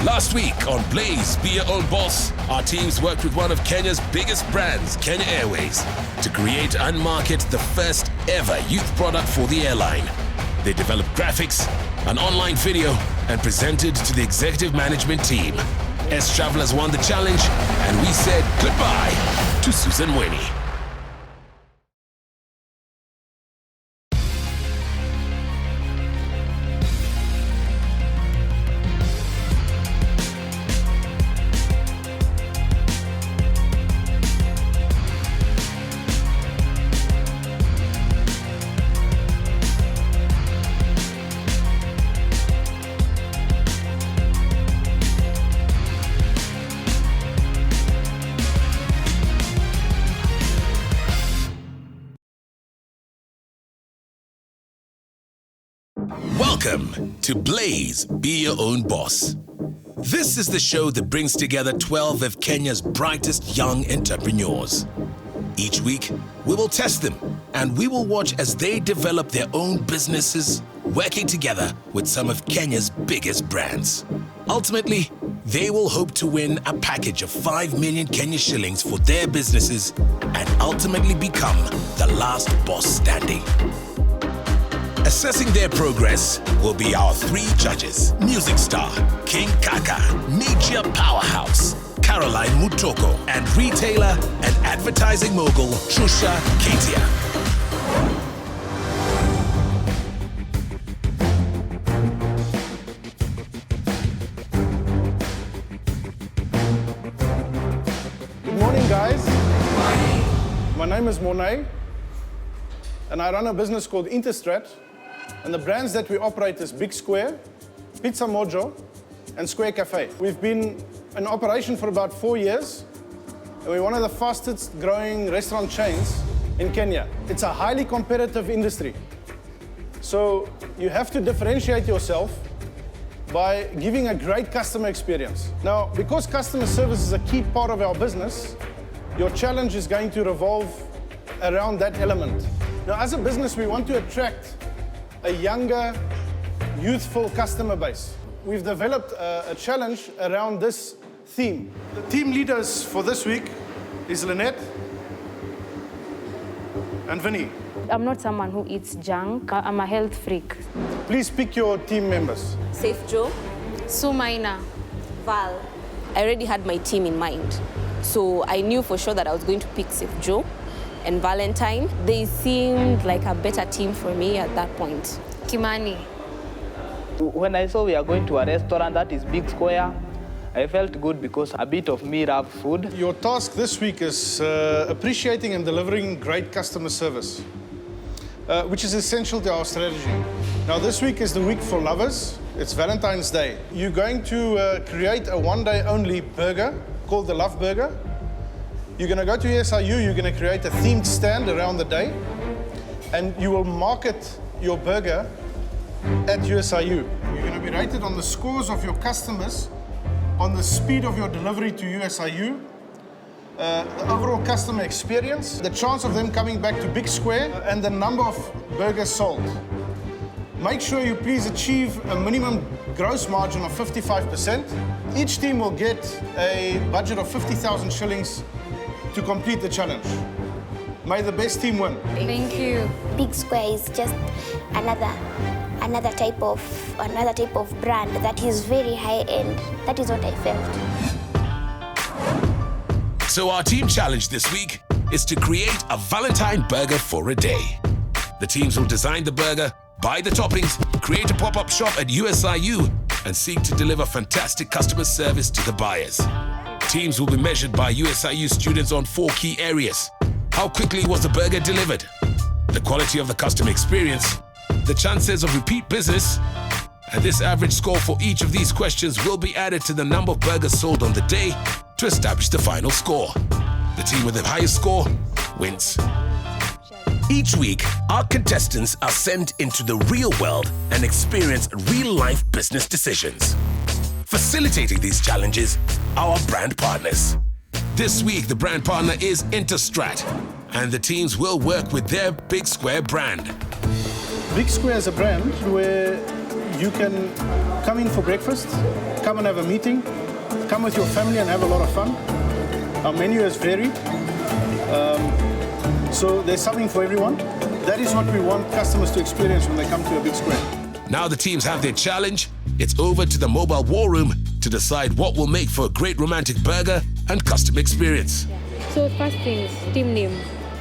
Last week on Blaze Be Your Own Boss, our teams worked with one of Kenya's biggest brands, Kenya Airways, to create and market the first ever youth product for the airline. They developed graphics, an online video, and presented to the executive management team. S Travelers won the challenge, and we said goodbye to Susan Winnie. Welcome to Blaze Be Your Own Boss. This is the show that brings together 12 of Kenya's brightest young entrepreneurs. Each week, we will test them and we will watch as they develop their own businesses, working together with some of Kenya's biggest brands. Ultimately, they will hope to win a package of 5 million Kenya shillings for their businesses and ultimately become the last boss standing. Assessing their progress will be our 3 judges: music star King Kaka, media powerhouse Caroline Mutoko, and retailer and advertising mogul Trusha Ketia. Good morning, guys. My name is Monet, and I run a business called Interstrat. And the brands that we operate is Big Square, Pizza Mojo, and Square Cafe. We've been in operation for about 4 years, and we're one of the fastest growing restaurant chains in Kenya. It's a highly competitive industry. So you have to differentiate yourself by giving a great customer experience. Now, because customer service is a key part of our business, your challenge is going to revolve around that element. Now, as a business, we want to attract a younger, youthful customer base. We've developed a challenge around this theme. The team leaders for this week is Lynette and Vinny. I'm not someone who eats junk. I'm a health freak. Please pick your team members. Safe Joe, Sumaina. Val. I already had my team in mind. So I knew for sure that I was going to pick Safe Joe and Valentine. They seemed like a better team for me at that point. Kimani. When I saw we are going to a restaurant that is Big Square, I felt good because a bit of me love food. Your task this week is appreciating and delivering great customer service, which is essential to our strategy. Now, this week is the week for lovers. It's Valentine's Day. You're going to create a one-day only burger called the Love Burger. You're going to go to USIU, you're going to create a themed stand around the day, and you will market your burger at USIU. You're going to be rated on the scores of your customers, on the speed of your delivery to USIU, the overall customer experience, the chance of them coming back to Big Square, and the number of burgers sold. Make sure you please achieve a minimum gross margin of 55%. Each team will get a budget of 50,000 shillings to complete the challenge. May the best team win. Thank you. Big Square is just another type of brand that is very high end. That is what I felt. So our team challenge this week is to create a Valentine burger for a day. The teams will design the burger, buy the toppings, create a pop-up shop at USIU, and seek to deliver fantastic customer service to the buyers. Teams will be measured by USIU students on 4 key areas. How quickly was the burger delivered? The quality of the customer experience, the chances of repeat business, and this average score for each of these questions will be added to the number of burgers sold on the day to establish the final score. The team with the highest score wins. Each week, our contestants are sent into the real world and experience real-life business decisions. Facilitating these challenges, our brand partners. This week, the brand partner is Interstrat, and the teams will work with their Big Square brand. Big Square is a brand where you can Come in for breakfast, come and have a meeting, come with your family and have a lot of fun. Our menu is varied, so there's something for everyone. That is what we want customers to experience when they come to a big square. Now the teams have their challenge. It's over to the mobile war room to decide what will make for a great romantic burger and customer experience. So first things, team name.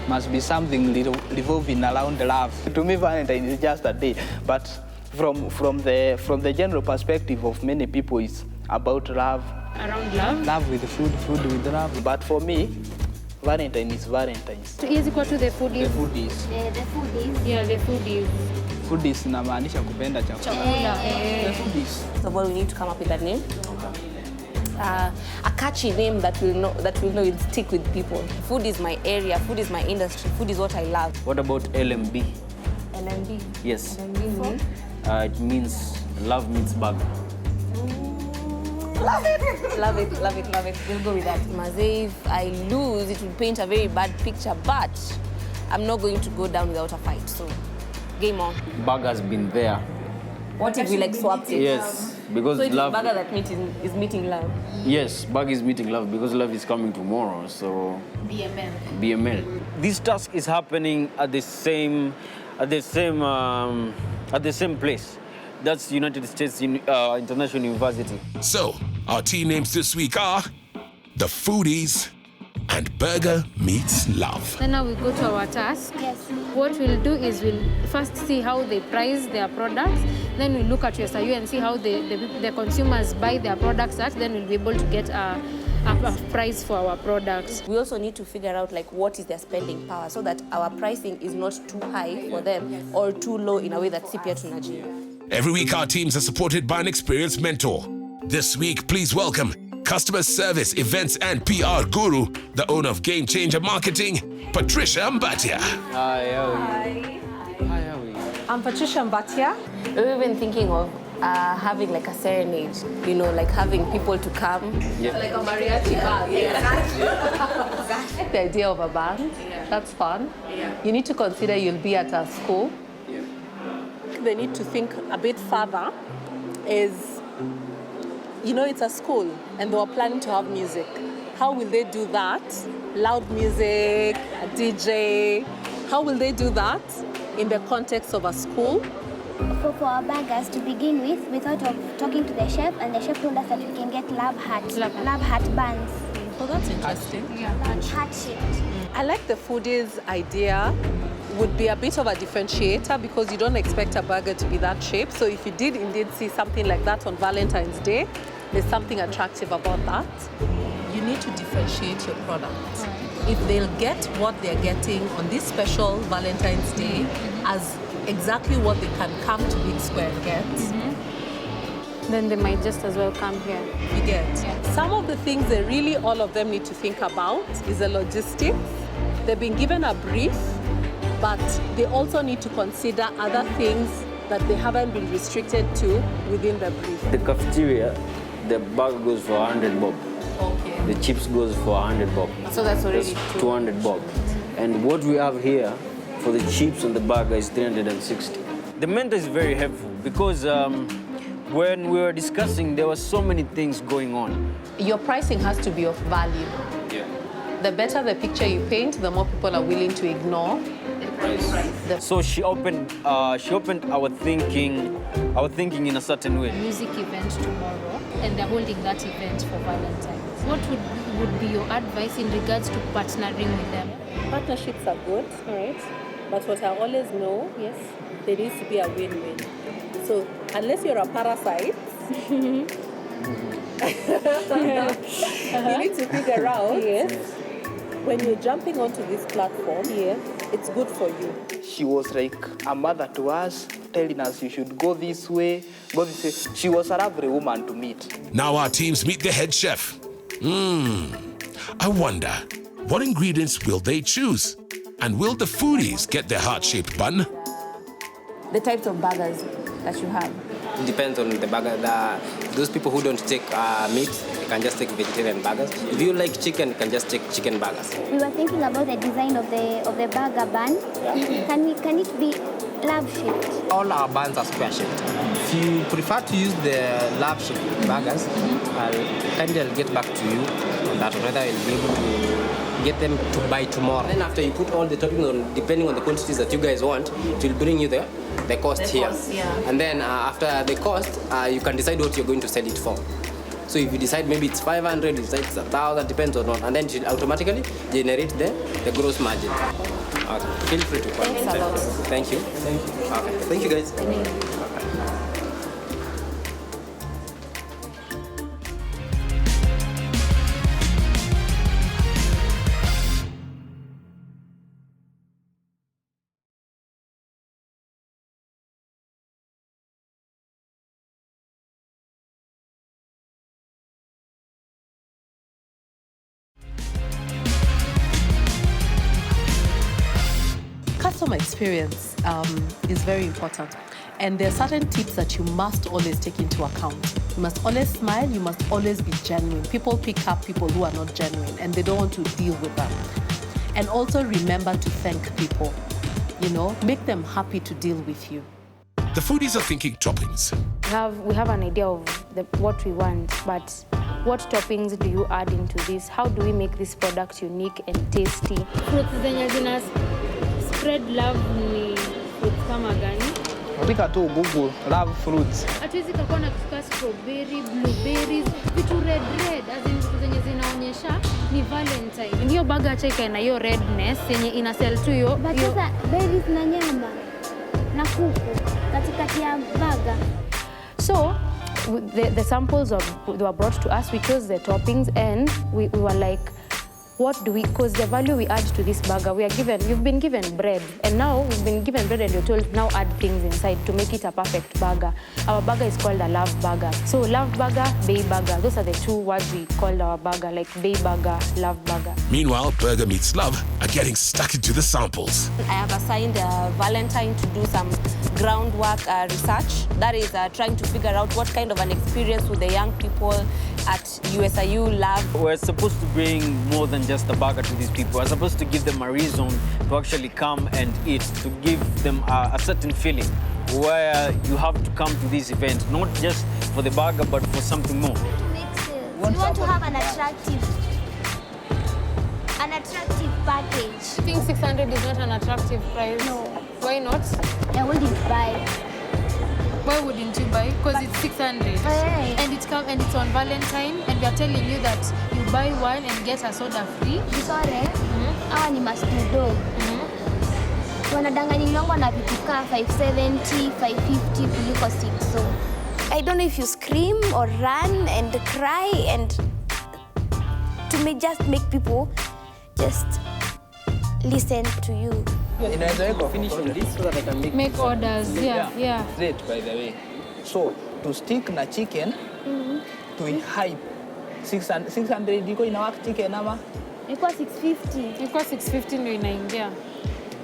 Must be something revolving around love. To me, Valentine is just a day, but from the general perspective of many people, it's about love. Around love? Love with food, food with love. But for me, Valentine is Valentine's. So is equal to the foodies? The foodies. The foodies. Yeah, the foodies. Foodies inamaanisha kupenda chakula. The foodies. So well, we need to come up with that name. A catchy name that will will stick with people. Food is my area, food is my industry, food is what I love. What about LMB? LMB. Yes. LMB. It means love meets burger. Love it. Love it, love it, love it. We'll go with that. Mazay, if I lose, it will paint a very bad picture, but I'm not going to go down without a fight, so game on. Burger's been there. What if we like swapped it? Yes, because so it's love. burger that is meeting love. Yes, burger is meeting love because love is coming tomorrow. So BML. This task is happening at the same place. That's United States International University. So, our team names this week are The Foodies and Burger Meets Love. Then now we go to our task. Yes. What we'll do is we'll first see how they price their products. Then we'll look at USIU and see how the consumers buy their products at. Then we'll be able to get a price for our products. We also need to figure out like what is their spending power so that our pricing is not too high for them or too low in a way that sipia tunajia. Every week, our teams are supported by an experienced mentor. This week, please welcome customer service, events, and PR guru, the owner of Game Changer Marketing, Patricia Mbatia. Hi, how are you? Hi, how are you? I'm Patricia Mbatia. We've been thinking of having like a serenade, you know, like having people to come. Yeah. Like a mariachi band. The idea of a band, that's fun. You need to consider you'll be at a school. They need to think a bit further is, you know, it's a school and they were planning to have music. How will they do that? Loud music, a DJ. How will they do that in the context of a school? For our burgers to begin with, we thought of talking to the chef, and the chef told us that we can get love heart buns. Oh, that's interesting. Heart shaped. I like the foodies idea. Would be a bit of a differentiator because you don't expect a burger to be that shape. So if you did indeed see something like that on Valentine's Day, there's something attractive about that. You need to differentiate your product. If they'll get what they're getting on this special Valentine's Day as exactly what they can come to Big Square and get, Then they might just as well come here. you get. Some of the things that really all of them need to think about is the logistics. They've been given a brief, but they also need to consider other things that they haven't been restricted to within the brief. The cafeteria, the burger goes for 100 bob. Okay. The chips goes for 100 bob. So that's already That's 200 bob. And what we have here for the chips and the burger is 360. The mentor is very helpful because when we were discussing, there were so many things going on. Your pricing has to be of value. Yeah. The better the picture you paint, the more people are willing to ignore the price. So she opened our thinking in a certain way. Music event tomorrow, and they're holding that event for Valentine's. What would be your advice in regards to partnering with them? Partnerships are good, all right? But what I always know, yes, there needs to be a win-win. So unless you're a parasite, you need to figure out, yes, when you're jumping onto this platform, yes, it's good for you. She was like a mother to us, telling us you should go this way, go this way. She was a lovely woman to meet. Now our teams meet the head chef. I wonder, what ingredients will they choose? And will the foodies get their heart-shaped bun? the types of burgers that you have. It depends on the burger. Those people who don't take meat, they can just take vegetarian burgers. If you like chicken, you can just take chicken burgers. We were thinking about the design of the burger bun. Can it be love shaped? All our buns are square shaped. If you prefer to use the labs burgers, I'll get back to you on that, whether I'll be able to get them to buy tomorrow. Then after you put all the toppings on, depending on the quantities that you guys want, it will bring you the cost here. And then after the cost, you can decide what you're going to sell it for. So if you decide maybe it's 500, you decide it's 1,000, depends or not, and then it will automatically generate the gross margin. Okay. Feel free to call. Thanks a lot. Thank you. Thank you. Okay. Thank you guys. Customer experience is very important, and there are certain tips that you must always take into account. You must always smile, you must always be genuine. People pick up people who are not genuine and they don't want to deal with them. And also remember to thank people, make them happy to deal with you. The foodies are thinking toppings. We have an idea of what we want, but what toppings do you add into this? How do we make this product unique and tasty? Fruits zenye zina spread love ni fruits kama gani? Andika tu Google love fruits. Hatuwezi kuwa na kutuka strawberry, blueberries, vitu red, as in vitu zenye zinaonyesha ni Valentine. Hiyo burger acha ikae na hiyo redness yenye ina sell tu hiyo. But sasa berries na nyama na kuku katikati ya burger. So the samples were brought to us. We chose the toppings and we were like, what do we, because the value we add to this burger, you've been given bread, and now we've been given bread and you're told now add things inside to make it a perfect burger. Our burger is called a love burger. So love burger, bay burger, those are the two words we called our burger, like bay burger, love burger. Meanwhile, Burger Meets Love are getting stuck into the samples. I have assigned Valentine to do some groundwork research. That is trying to figure out what kind of an experience would the young people at USIU love. We're supposed to bring more than just a burger to these people. We're supposed to give them a reason to actually come and eat, to give them a certain feeling where you have to come to this event, not just for the burger, but for something more. We want to have an attractive package. I think 600 is not an attractive price. No. Why not? I wouldn't buy. Why wouldn't you buy? Because it's 600. Hey. And it's on Valentine, and we are telling you that you buy one and get a soda free. Sorry. Hawa ni mastudo. Wanadanganywa na vitu ka 570, 550 kuliko 6. So I don't know if you scream or run and cry and to just make people just listen to you. Inaweza weka finish this so that I can make orders. Yeah. Great, by the way. So to stick na chicken, to hype 600 iko ina work chicken ama? Ilikuwa 650. Ilikuwa 650 ndio inaingia.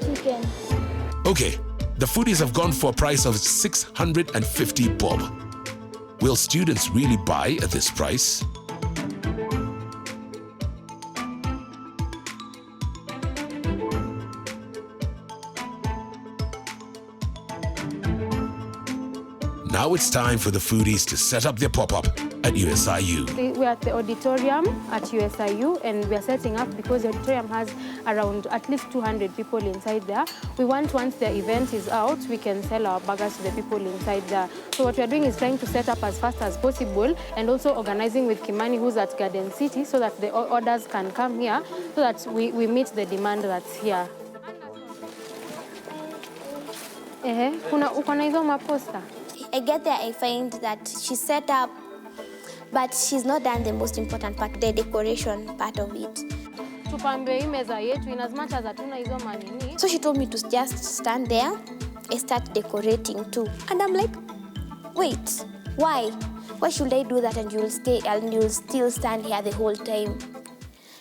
Chicken. Okay, the foodies have gone for a price of 650 bob. Will students really buy at this price? Now it's time for the foodies to set up their pop-up at USIU. We're at the auditorium at USIU, and we're setting up because the auditorium has around at least 200 people inside there. We want, once the event is out, we can sell our burgers to the people inside there. So what we're doing is trying to set up as fast as possible, and also organizing with Kimani, who's at Garden City, so that the orders can come here, so that we meet the demand that's here. Uko na hizo maposta? I get there, I find that she's set up, but she's not done the most important part, the decoration part of it. Tupambe hii meza yetu in as much as hatuna hizo manini. So she told me to just stand there and start decorating too. And I'm like, wait, why? Why should I do that and you'll still stand here the whole time?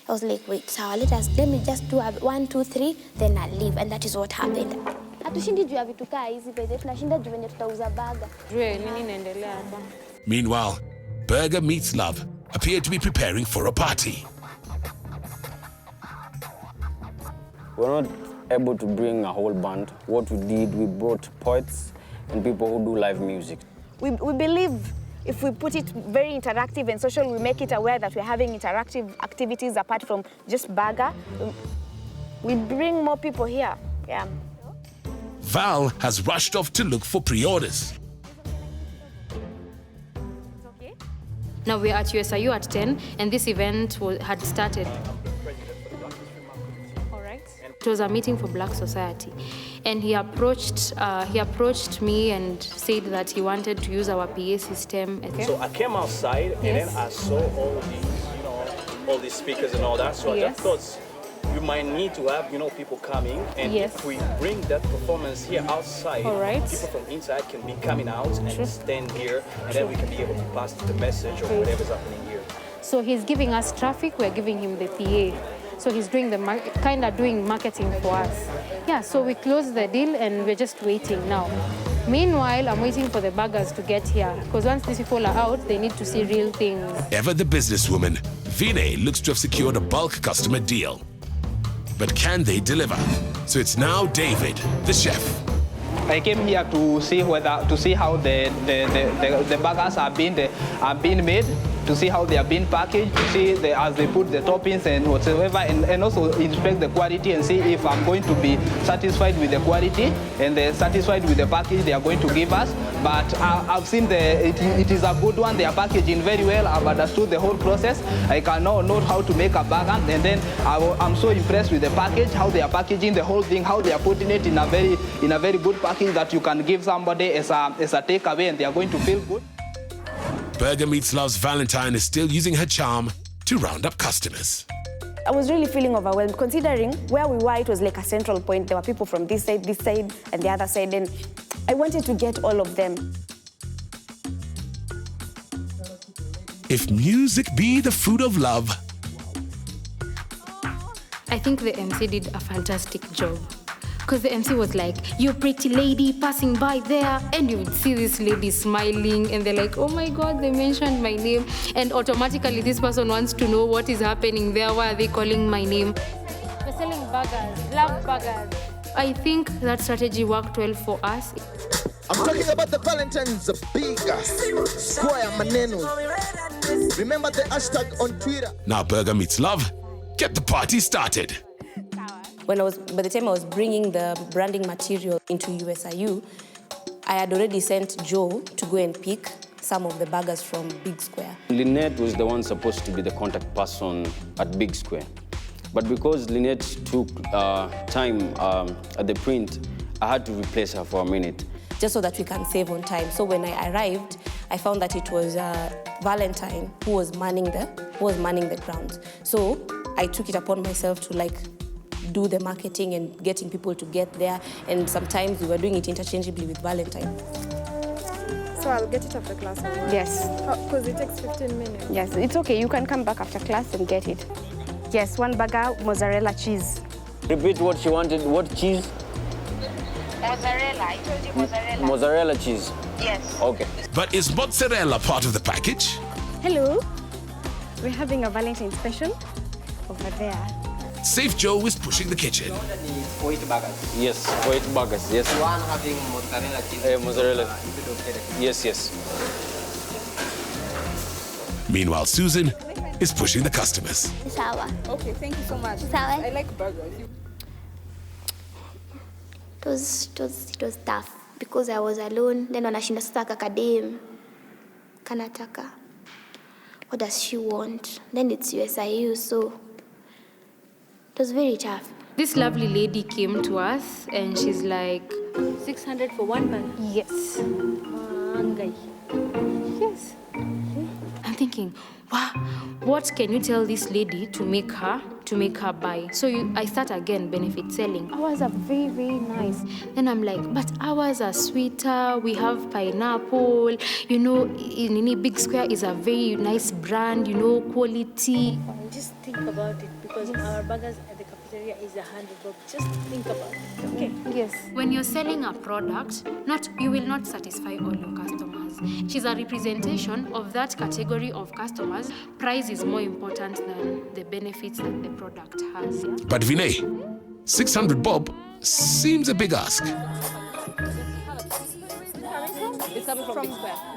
I was like, wait, so let me just do 1, 2, 3, then I'll leave. And that is what happened. Hatushindi juu ya vitu kaa hizi pekee, tunashinda juu venye tutauza burger. Nini inaendelea hapa? Meanwhile, Burger Meets Love appear to be preparing for a party. We're not able to bring a whole band. What we did, we brought poets and people who do live music. we believe if we put it very interactive and social, we make it aware that we're having interactive activities apart from just burger, we bring more people here. Yeah. Val has rushed off to look for pre-orders. Now we're at USIU at 10, and this event had started. All right. It was a meeting for Black Society, and he approached me and said that he wanted to use our PA system. Okay. So I came outside, and then I saw all these, all these speakers and all that. So I just thought you might need to have, people coming, and if we bring that performance here outside, people from inside can be coming out and stand here, and then we can be able to pass the message of whatever's happening here. So he's giving us traffic, we're giving him the PA. So he's doing kind of doing marketing for us. Yeah, so we closed the deal and we're just waiting now. Meanwhile, I'm waiting for the burgers to get here, because once these people are out, they need to see real things. Ever the businesswoman, Vinay looks to have secured a bulk customer deal. But can they deliver? So it's now David, the chef. I came here to see how the burgers are being made, to see how they are being packaged, to see as they put the toppings and whatsoever, and also inspect the quality and see if I'm going to be satisfied with the quality and satisfied with the package they are going to give us. But I've seen it is a good one. They are packaging very well. I've understood the whole process. I can now know how to make a burger, and then I'm so impressed with the package, how they are packaging the whole thing, how they are putting it in a very good package that you can give somebody as a takeaway, and they are going to feel good. Burger Meats Love's Valentine is still using her charm to round up customers. I was really feeling overwhelmed, considering where we were, it was like a central point. There were people from this side, and the other side, and I wanted to get all of them. If music be the food of love, I think the MC did a fantastic job. Because the MC was like, "You pretty lady passing by there," and you would see this lady smiling, and they're like, "Oh my God, they mentioned my name," and automatically this person wants to know what is happening there. Why are they calling my name? We're selling burgers, love burgers. I think that strategy worked well for us. I'm talking about the Valentine's Bigger Square Maneno. Remember the hashtag on Twitter. Now Burger Meats Love, get the party started. By the time I was bringing the branding material into USIU, I had already sent Joe to go and pick some of the burgers from Big Square. Lynette was the one supposed to be the contact person at Big Square. But because Lynette took time at the print, I had to replace her for a minute. Just so that we can save on time. So when I arrived, I found that it was Valentine who was manning the grounds. So I took it upon myself to do the marketing and getting people to get there, and sometimes we were doing it interchangeably with Valentine. So I'll get it after class? Yes. Because it takes 15 minutes. Yes, it's okay. You can come back after class and get it. Yes, one burger, mozzarella cheese. Repeat what she wanted. What cheese? Mozzarella. I told you mozzarella. Mozzarella cheese. Yes. Okay. But is mozzarella part of the package? Hello. We're having a Valentine special over there. Safe Joe is pushing the kitchen. For 8 burgers. Yes, for 8 burgers, yes. One having mozzarella cheese. Mozzarella. Yes. Meanwhile, Susan is pushing the customers. Sawa. Okay, thank you so much. Sawa. I like burgers. It was tough because I was alone. Then wanashinda sasa kakadem kanataka. What does she want? Then it's USIU, so it was very tough. This lovely lady came to us and she's like, 600 for one man? Yes. Yes. I'm thinking, wow, what can you tell this lady to make her buy? So I start again benefit selling. Ours are very, very nice. Then I'm like, but ours are sweeter. We have pineapple. In Big Square is a very nice brand, quality. Just think about it, because our burgers at the cafeteria is $100. Just think about it, okay? Yes. When you're selling a product, you will not satisfy all your customers. She's a representation of that category of customers. Price is more important than the benefits that the product has. Yeah? But Vinay, 600 bob seems a big ask. It's coming from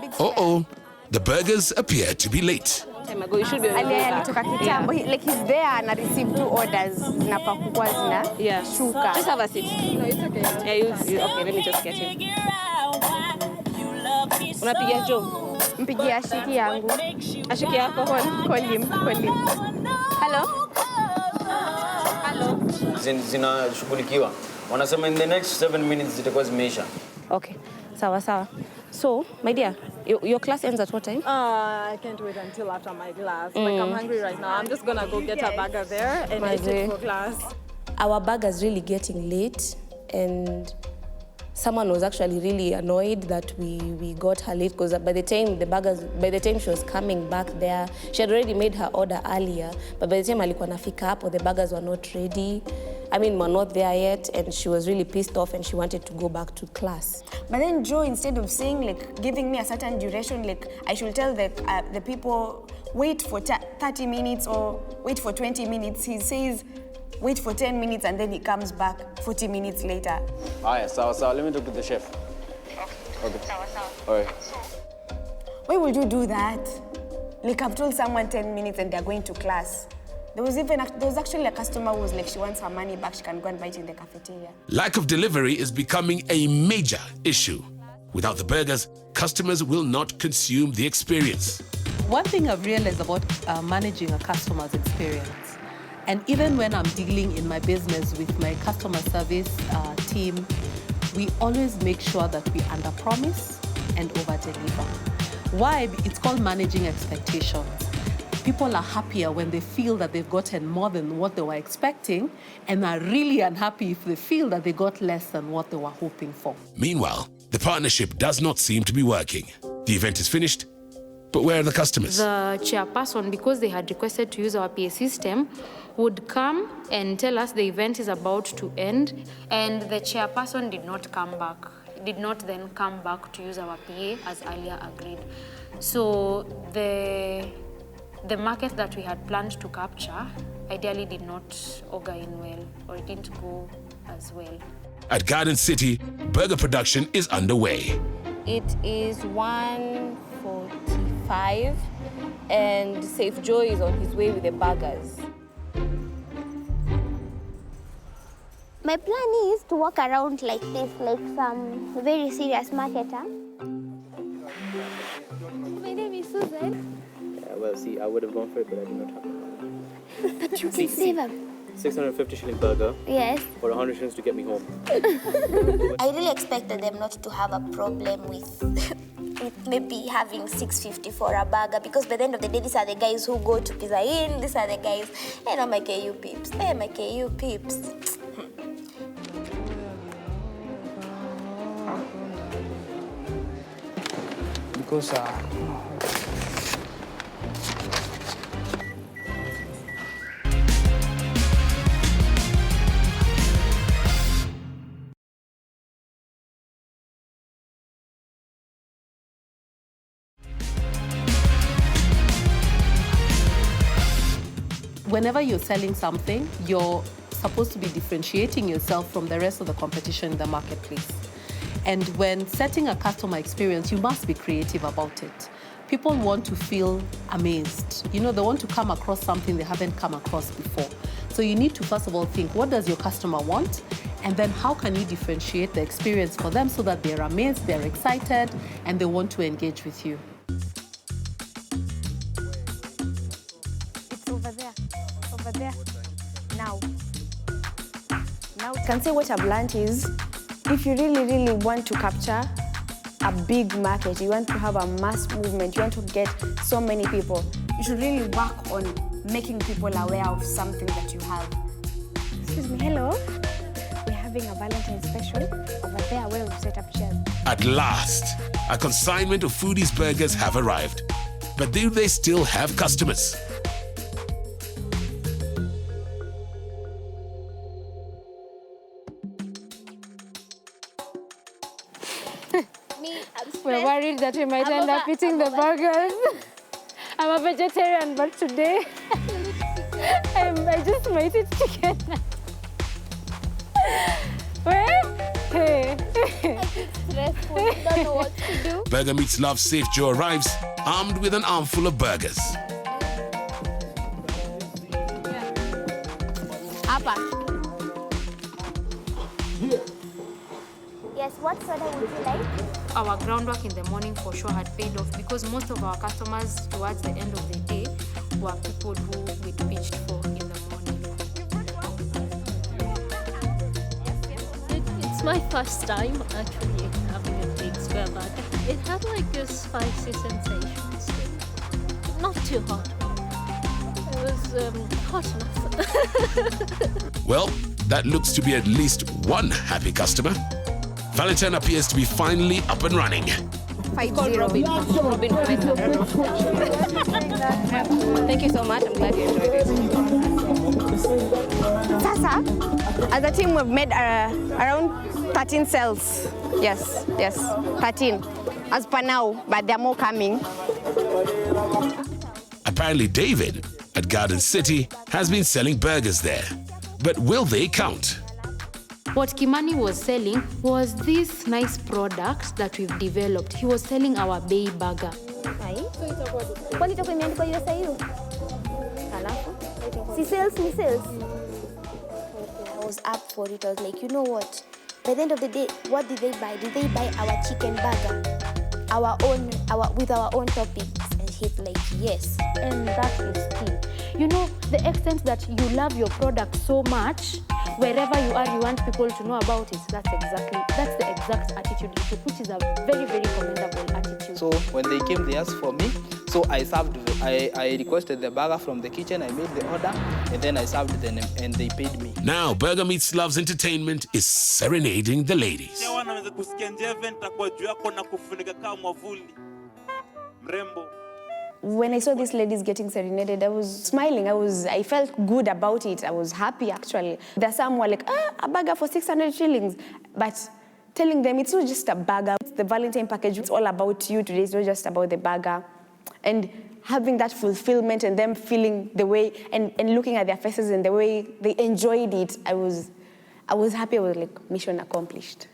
Big Square. Uh-oh, the burgers appear to be late. Time ago, you should be Alitoka kitambo. Like he's there and I received 2 orders. Zinapakukwa zinashuka. Just have a seat. No, it's okay. Yeah, okay, let me just get him. Unapigia Joe? Mpigia Ashiki yangu. Ashiki yako? Call him. Hello? Hello? Zinashughulikiwa. Wanasema in the next 7 minutes zitakuwa zimeisha. Okay, sawa. So, my dear, your class ends at what time? I can't wait until after my class. Like, I'm hungry right now. I'm just gonna go get a burger there and eat it for class. Our burger's really getting late, and someone was actually really annoyed that we got her late, because by the time she was coming back there, she had already made her order earlier, but by the time alikuwa nafika hapo, the burgers were not ready. I mean, we're not there yet, and she was really pissed off and she wanted to go back to class. But then Joe, instead of saying, like, giving me a certain duration, like, I should tell the people, wait for 30 minutes or wait for 20 minutes. He says, wait for 10 minutes, and then he comes back 40 minutes later. Sawa. Let me talk to the chef. Okay. All right. Why would you do that? Like, I've told someone 10 minutes and they're going to class. There was actually a customer who was like, she wants her money back, she can go and buy it in the cafeteria. Lack of delivery is becoming a major issue. Without the burgers, customers will not consume the experience. One thing I've realized about managing a customer's experience, and even when I'm dealing in my business with my customer service team, we always make sure that we under-promise and over-deliver. Why? It's called managing expectations. People are happier when they feel that they've gotten more than what they were expecting, and are really unhappy if they feel that they got less than what they were hoping for. Meanwhile, the partnership does not seem to be working. The event is finished, but where are the customers? The chairperson, because they had requested to use our PA system, would come and tell us the event is about to end, and the chairperson did not then come back to use our PA as earlier agreed. So the market that we had planned to capture ideally did not augur in well, or it didn't go as well. At Garden City, burger production is underway. It is 1:45, and Safe Joe is on his way with the burgers. My plan is to walk around like this, like some very serious marketer. My name is Susan. Well, see, I would have gone for it, but I did not have money. But you can save them. 650 shilling burger. Yes. For 100 shillings to get me home. I really expected them not to have a problem with maybe having 650 for a burger, because by the end of the day, these are the guys who go to Pizza Inn. These are the guys, my KU peeps. My KU peeps. Because Whenever you're selling something, you're supposed to be differentiating yourself from the rest of the competition in the marketplace. And when setting a customer experience, you must be creative about it. People want to feel amazed. They want to come across something they haven't come across before. So you need to first of all think, what does your customer want? And then how can you differentiate the experience for them so that they're amazed, they're excited, and they want to engage with you. It's over there. Now you can say what I've learned is, if you really, really want to capture a big market, you want to have a mass movement, you want to get so many people, you should really work on making people aware of something that you have. Excuse me, hello? We're having a Valentine's special over there where we've set up chairs. At last, a consignment of Foodies burgers have arrived. But do they still have customers? We're worried that we might end up eating the burgers. I'm a vegetarian, but today I just might eat chicken. Where? Hey. Stressful. Don't know what to do. Burger Meats Love Safe Joe arrives armed with an armful of burgers. Apa. Yes, what soda would you like? Our groundwork in the morning for sure had paid off because most of our customers towards the end of the day were people who we pitched for in the morning. It's my first time actually having a big square burger. It had like a spicy sensation still. Not too hot. It was hot enough. Well, that looks to be at least one happy customer. Valentine appears to be finally up and running. 5-0. Robin. Thank you so much. I'm glad you enjoyed it. Sasa, as a team, we've made around 13 sales. Yes, 13. As per now, but there are more coming. Apparently, David at Garden City has been selling burgers there. But will they count? What Kimani was selling was this nice product that we've developed. He was selling our Bay Burger. Kwani itakuwa imeandikwa USIU? Halafu? Si sales, ni sales. I was up for it. I was like, you know what? By the end of the day, what did they buy? Did they buy our chicken burger? With our own toppings? And he's like, yes. And that is key. You know, the extent that you love your product so much, wherever you are, you want people to know about it. That's the exact attitude you should, which is a very, very commendable attitude. So when they came, they asked for me. So I requested the burger from the kitchen, I made the order, and then I served them, and they paid me. Now, Burger Meats Loves Entertainment is serenading the ladies. When I saw these ladies getting serenaded, I was smiling. I felt good about it. I was happy, actually. There are some who were like, a burger for 600 shillings. But telling them it's not just a burger. It's the Valentine package. It's all about you today. It's not just about the burger. And having that fulfillment and them feeling the way and looking at their faces and the way they enjoyed it, I was happy. I was like, mission accomplished.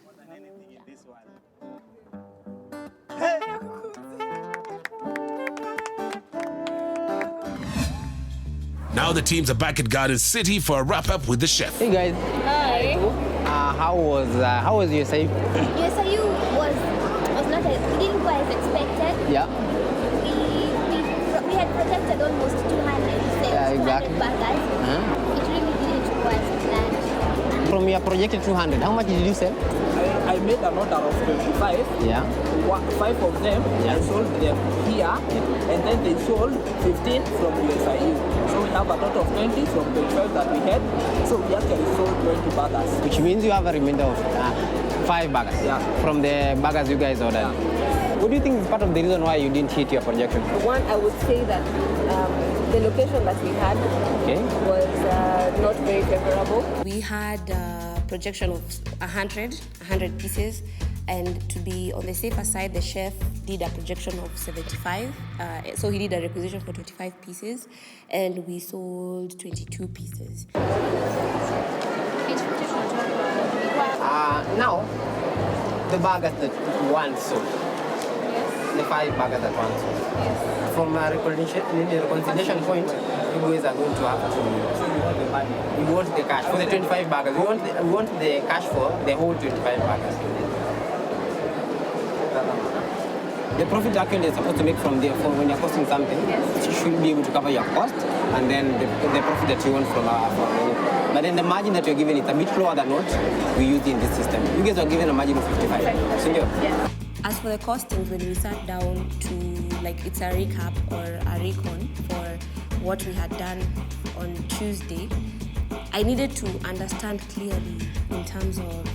Now the teams are back at Garden City for a wrap-up with the chef. Hey guys. Hi. How was USIU? USIU was not we didn't go as expected. Yeah. We had projected almost 200 sales, Yeah, exactly. 200 burgers. It really didn't go as planned. From your projected 200, how much did you sell? I made an order of 25. Yeah. 5 of them, I sold them here, and then they sold 15 from USIU. So we have a total of 20 from 25 that we had. So we actually sold 20 burgers. Which means you have a remainder of 5 burgers. Yeah. From the burgers you guys ordered. Yeah. What do you think is part of the reason why you didn't hit your projection? One, I would say that the location that we had was not very favorable. We had a projection of 100 pieces, and to be on the safer side, the chef did a projection of 75. So he did a requisition for 25 pieces, and we sold 22 pieces. Now, the burgers that one sold. The 5 burgers that one sold. From a reconciliation point, you guys are going to have to. We want the cash for the 25 burgers. We want the cash for the whole 25 burgers. The profit actually is supposed to make from when you're costing something, you should be able to cover your cost and then the profit that you want from but then the margin that you're given is a bit lower than what we use in this system. You guys are given a margin of 55. As for the costings, when we sat down to, it's a recap or a recon for what we had done on Tuesday, I needed to understand clearly in terms of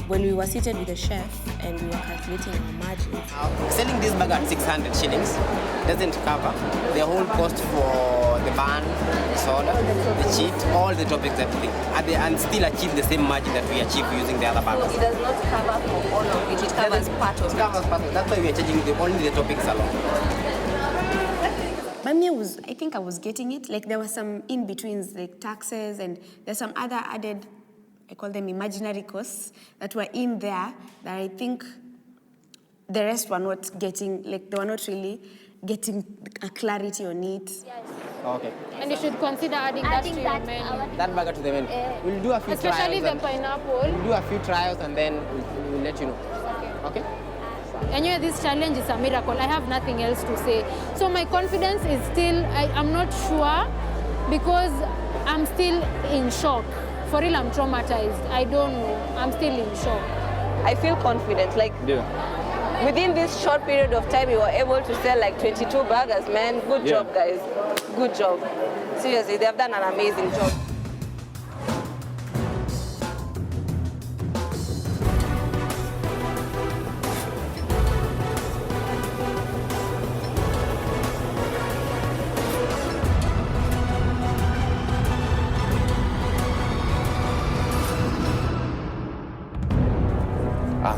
when we were seated with the chef and we were calculating our margins. Selling this burger at 600 shillings doesn't cover the whole cost for the bun, the soda, the cheat, all the topics, everything, and still achieve the same margin that we achieve using the other burgers. It does not cover for all of it. It covers part of it. That's why we are charging only the topics alone. I think I was getting it. Like there were some in-betweens, like taxes, and there's some other added I call them imaginary costs that were in there that I think the rest were not getting, like they were not really getting a clarity on it. Yes. Okay. And you should consider adding that to your menu. That burger to the menu. We'll do a few Especially trials. the pineapple. We'll do a few trials and then we'll let you know. Okay? Anyway, this challenge is a miracle. I have nothing else to say. So my confidence is still, I'm not sure because I'm still in shock. For real, I'm traumatized. I don't know. I'm still in shock. I feel confident. Like, within this short period of time, you were able to sell like 22 burgers, man. Good job, guys. Good job. Seriously, they have done an amazing job.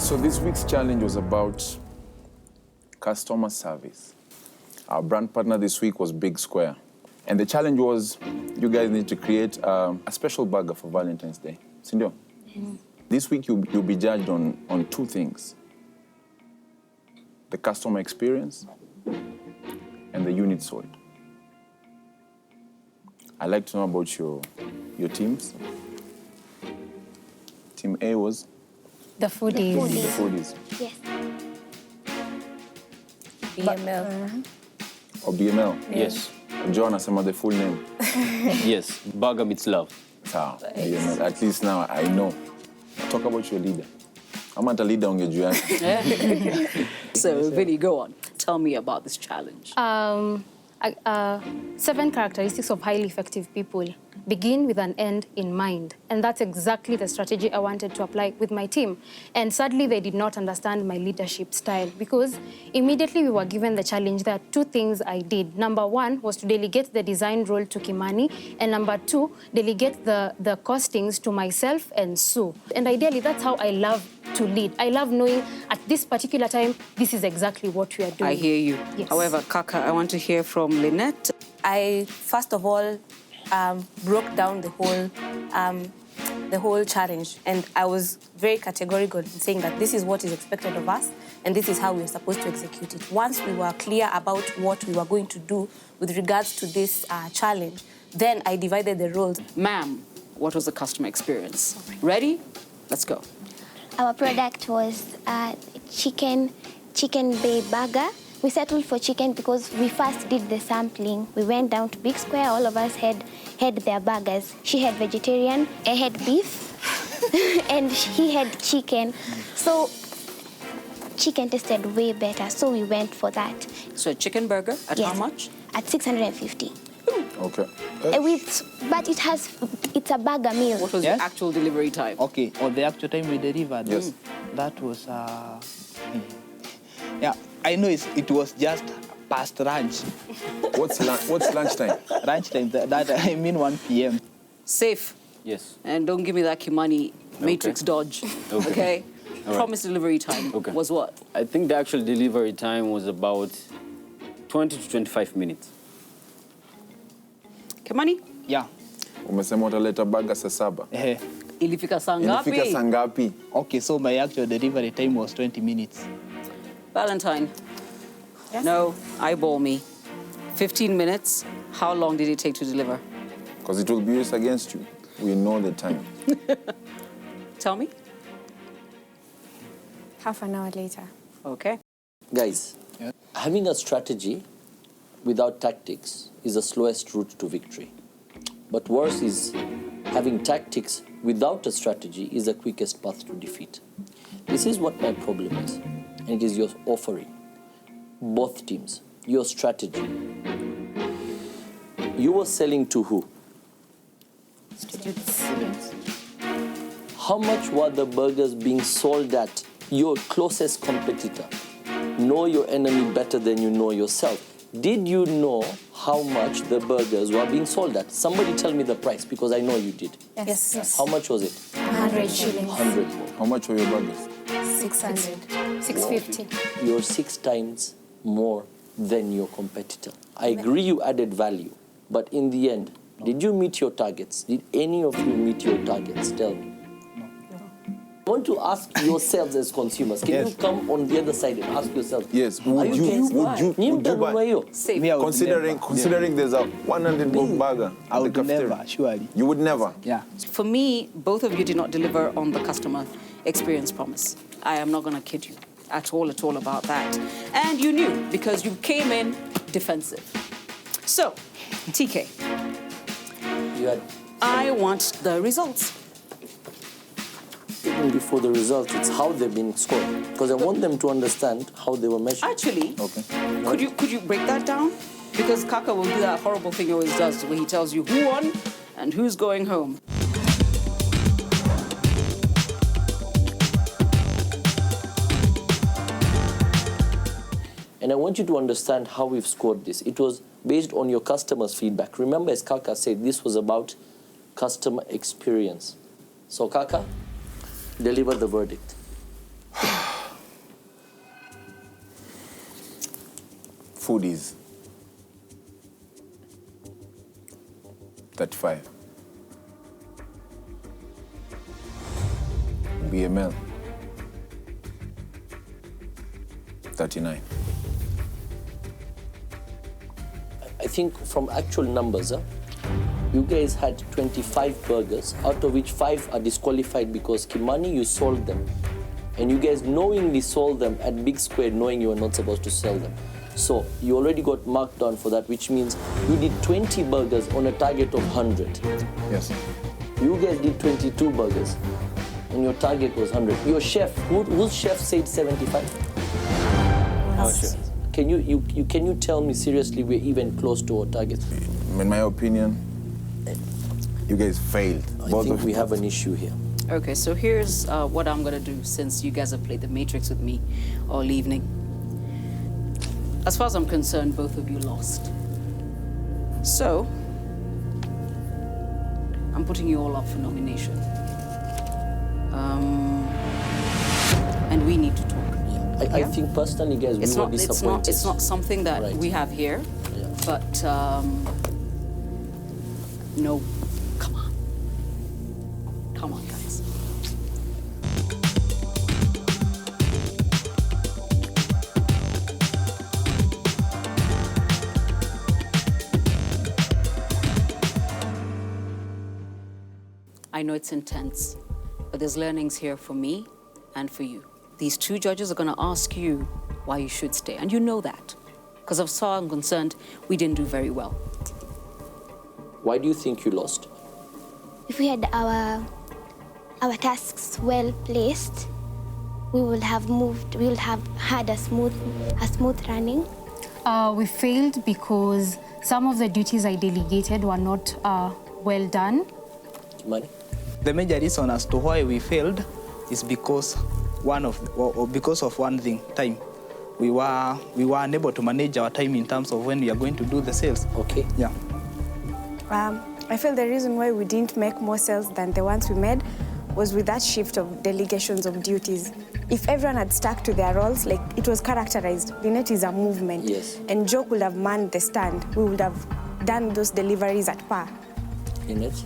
So this week's challenge was about customer service. Our brand partner this week was Big Square. And the challenge was you guys need to create a special burger for Valentine's Day. Sindio? This week you'll be judged on two things. The customer experience and the unit sold. I'd like to know about your teams. Team A was? The foodies. The foodies. Yes. BML. Or BML? Yes. John, asema the full name. Yes, Burger Meets Love. Sawa, BML. At least now I know. Talk about your leader. I'm not a leader on your So, Vinny, go on. Tell me about this challenge. 7 characteristics of highly effective people begin with an end in mind. And that's exactly the strategy I wanted to apply with my team. And sadly, they did not understand my leadership style because immediately we were given the challenge. There are 2 things I did. Number 1 was to delegate the design role to Kimani. And number 2, delegate the costings to myself and Sue. And ideally, that's how I love to lead. I love knowing at this particular time, this is exactly what we are doing. I hear you. Yes. However, Kaka, I want to hear from Lynette. I, first of all, broke down the whole challenge, and I was very categorical in saying that this is what is expected of us, and this is how we are supposed to execute it. Once we were clear about what we were going to do with regards to this challenge, then I divided the roles. Ma'am, what was the customer experience? Ready? Let's go. Our product was chicken bay burger. We settled for chicken because we first did the sampling. We went down to Big Square. All of us had their burgers. She had vegetarian, I had beef, and he had chicken. So chicken tasted way better, so we went for that. So a chicken burger at how much? At 650. Okay. But it's a burger meal. What was the actual delivery time? Okay, or the actual time we delivered. Yes. That was, yeah, I know it was just past lunch. What's lunchtime? Lunchtime, that I mean 1 p.m. Safe. Yes. And don't give me that Kimani matrix dodge. Okay? All right. Promised delivery time was what? I think the actual delivery time was about 20 to 25 minutes. Kimani? Yeah. Umesema utaleta burger saa 7. Ilifika saa ngapi? Ilifika saa ngapi? Okay, so my actual delivery time was 20 minutes. Valentine. Yes. No, eyeball me. 15 minutes. How long did it take to deliver? Because it will be used against you. We know the time. Tell me. Half an hour later. Okay. Guys, having a strategy without tactics is the slowest route to victory. But worse is having tactics without a strategy is the quickest path to defeat. This is what my problem is, and it is your offering. Both teams, your strategy. You were selling to who? Students. How much were the burgers being sold at? Your closest competitor. Know your enemy better than you know yourself. Did you know how much the burgers were being sold at? Somebody tell me the price, because I know you did. Yes. How much was it? 100 shillings. 100. How much were your burgers? 600. 650. You're 6 times more than your competitor. I agree you added value, but in the end, did you meet your targets? Did any of you meet your targets? Tell me. want to ask yourselves as consumers. Can you come on the other side and ask yourselves? Yes. Would you buy? Considering there's a 100 bob burger at the cafeteria. Never, surely. You would never. Yeah. For me, both of you did not deliver on the customer experience promise. I am not going to kid you at all about that. And you knew because you came in defensive. So, TK, I want the results. Even before the results, it's how they've been scored. Because I want them to understand how they were measured. Actually, could you break that down? Because Kaka will do that horrible thing he always does, where he tells you who won and who's going home. And I want you to understand how we've scored this. It was based on your customers' feedback. Remember, as Kaka said, this was about customer experience. So, Kaka, deliver the verdict. Foodies. 35. BML. 39. I think from actual numbers, you guys had 25 burgers, out of which 5 are disqualified because Kimani, you sold them. And you guys knowingly sold them at Big Square, knowing you were not supposed to sell them. So you already got marked down for that, which means you did 20 burgers on a target of 100. Yes. You guys did 22 burgers, and your target was 100. Your chef, whose chef said 75? Us. Can you tell me seriously we're even close to our target? In my opinion, you guys failed. I think we have an issue here. Okay, so here's what I'm going to do since you guys have played the Matrix with me all evening. As far as I'm concerned, both of you lost. So, I'm putting you all up for nomination. And we need to talk. I think personally, guys, we were disappointed. It's not something that we have here, but no, come on. Come on, guys. I know it's intense, but there's learnings here for me and for you. These 2 judges are going to ask you why you should stay, and you know that. Because as far as I'm concerned, we didn't do very well. Why do you think you lost? If we had our tasks well placed, we would have had a smooth running. We failed because some of the duties I delegated were not well done. Money. The major reason as to why we failed is because of one thing, time. We were unable to manage our time in terms of when we are going to do the sales. Okay. Yeah. I feel the reason why we didn't make more sales than the ones we made was with that shift of delegations of duties. If everyone had stuck to their roles, like it was characterized, Lynette is a movement. Yes. And Joke would have manned the stand. We would have done those deliveries at par. Lynette?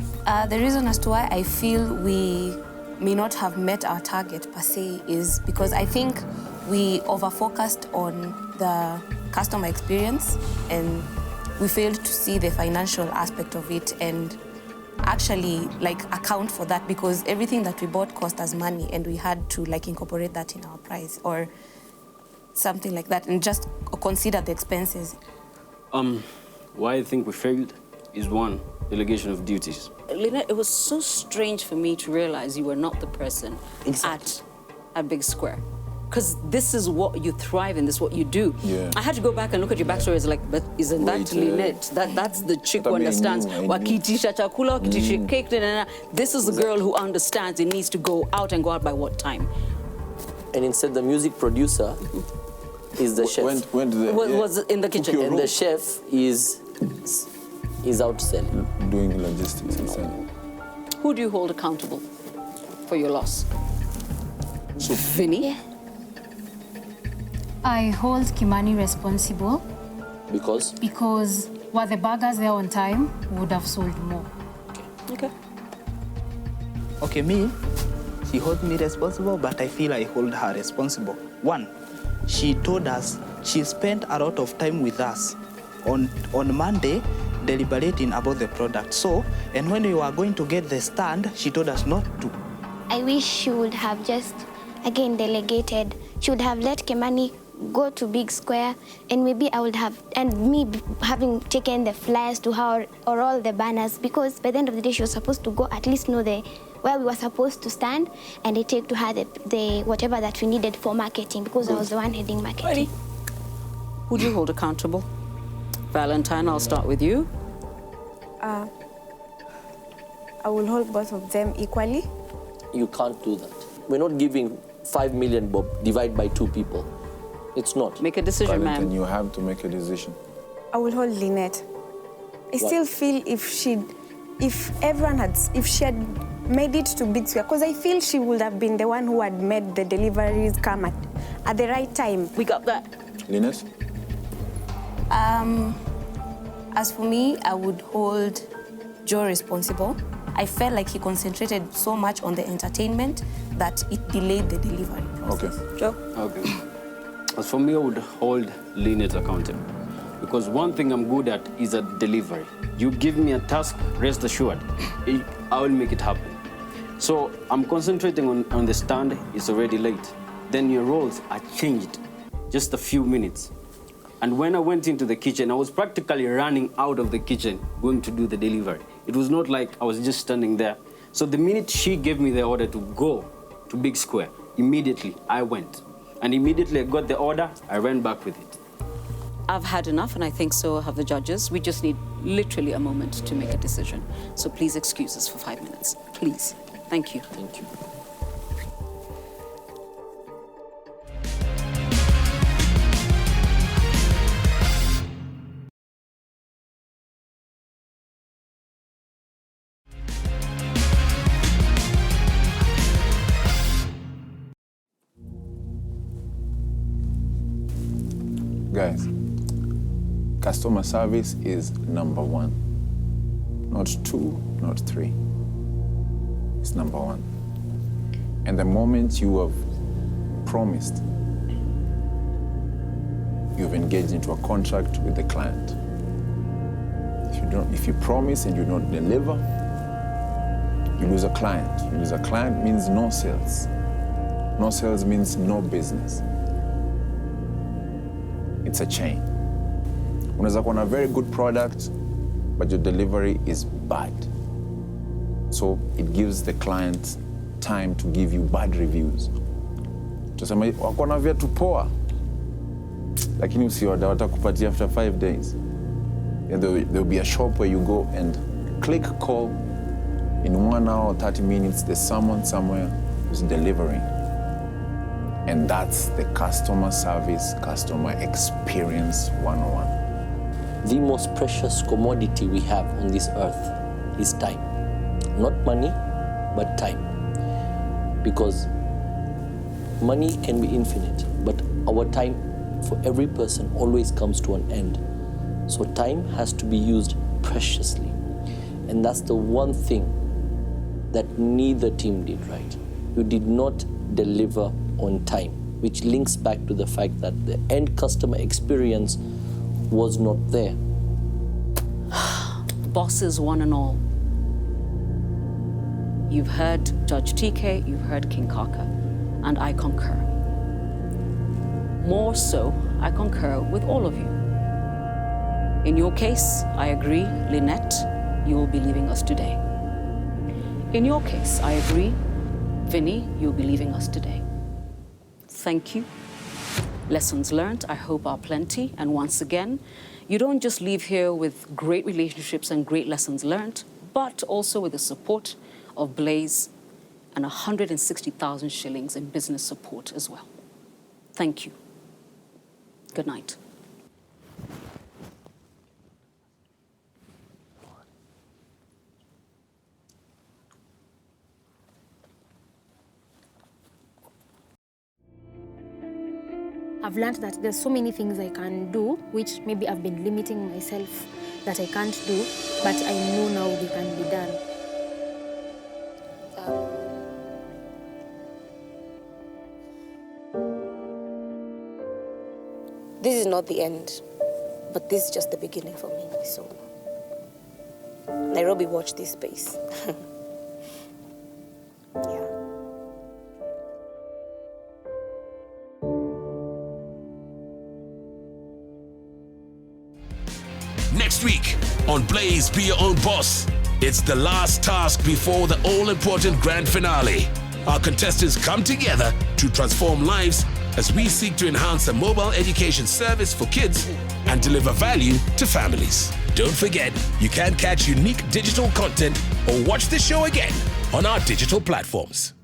The reason as to why I feel we may not have met our target per se is because I think we over-focused on the customer experience and we failed to see the financial aspect of it and actually account for that because everything that we bought cost us money and we had to incorporate that in our price or something like that and just consider the expenses. Why I think we failed is 1, delegation of duties. Lynette, it was so strange for me to realize you were not the person at Big Square. Because this is what you thrive in, this is what you do. Yeah. I had to go back and look at your backstory. It's like, but isn't that Lynette? That's the chick who understands. Wakitisha chakula, wakitisha cake, this is the girl who understands it needs to go out and go out by what time. And instead, the music producer is the chef. Was in the kitchen. And the chef is out selling. Doing logistics and selling. Who do you hold accountable for your loss? So, Vinny? Yeah. I hold Kimani responsible. Because? Because were the burgers there on time, we would have sold more. Okay. Okay, me, She holds me responsible, but I feel I hold her responsible. One, she told us she spent a lot of time with us on Monday deliberating about the product. So, and when we were going to get the stand, she told us not to. I wish she would have just, again, delegated. She would have let Kimani go to Big Square, and maybe I would have, and me having taken the flyers to her or all the banners, because by the end of the day, she was supposed to go at least know where we were supposed to stand, and I take to her the whatever that we needed for marketing, because I was the one heading marketing. Who do you hold accountable? Valentine, I'll start with you. I will hold both of them equally. You can't do that. We're not giving 5 million, Bob, divide by 2 people. It's not. Make a decision, ma'am. You have to make a decision. I will hold Lynette. I still feel if she had made it to Big Square, because I feel she would have been the one who had made the deliveries come at the right time. We got that. Lynette? As for me, I would hold Joe responsible. I felt like he concentrated so much on the entertainment that it delayed the delivery process. Okay. Joe? Okay. As for me, I would hold Lynette accountable. Because one thing I'm good at is at delivery. You give me a task, rest assured, I will make it happen. So I'm concentrating on the stand, it's already late. Then your roles are changed, just a few minutes. And when I went into the kitchen, I was practically running out of the kitchen, going to do the delivery. It was not like I was just standing there. So the minute she gave me the order to go to Big Square, immediately I went. And immediately I got the order, I ran back with it. I've had enough, and I think so have the judges. We just need literally a moment to make a decision. So please excuse us for 5 minutes. Please. Thank you. Thank you. Guys, customer service is number 1. Not 2, not 3. It's number 1. And the moment you have promised, you've engaged into a contract with the client. If you promise and you don't deliver, you lose a client. You lose a client means no sales. No sales means no business. It's a chain. Unaweza kuwa na very good product, but your delivery is bad. So it gives the client time to give you bad reviews. Tusema wako na viatu poa, lakini usioda watakupatia after 5 days. And there'll be a shop where you go and click call. In 1 hour or 30 minutes, there's someone somewhere who's delivering. And that's the customer service, customer experience 101. The most precious commodity we have on this earth is time. Not money, but time. Because money can be infinite, but our time for every person always comes to an end. So time has to be used preciously. And that's the one thing that neither team did right. You did not deliver on time, which links back to the fact that the end customer experience was not there. Bosses, one and all. You've heard Judge TK, you've heard King Kaka, and I concur. More so, I concur with all of you. In your case, I agree, Lynette, you will be leaving us today. In your case, I agree, Vinny, you'll be leaving us today. Thank you. Lessons learned, I hope, are plenty. And once again, you don't just leave here with great relationships and great lessons learned, but also with the support of Blaze and 160,000 shillings in business support as well. Thank you. Good night. I've learned that there's so many things I can do, which maybe I've been limiting myself that I can't do, but I know now they can be done. this is not the end, but this is just the beginning for me. So, Nairobi, watch this space. Yeah. Next week on Blaze Be Your Own Boss, it's the last task before the all-important grand finale. Our contestants come together to transform lives as we seek to enhance a mobile education service for kids and deliver value to families. Don't forget, you can catch unique digital content or watch the show again on our digital platforms.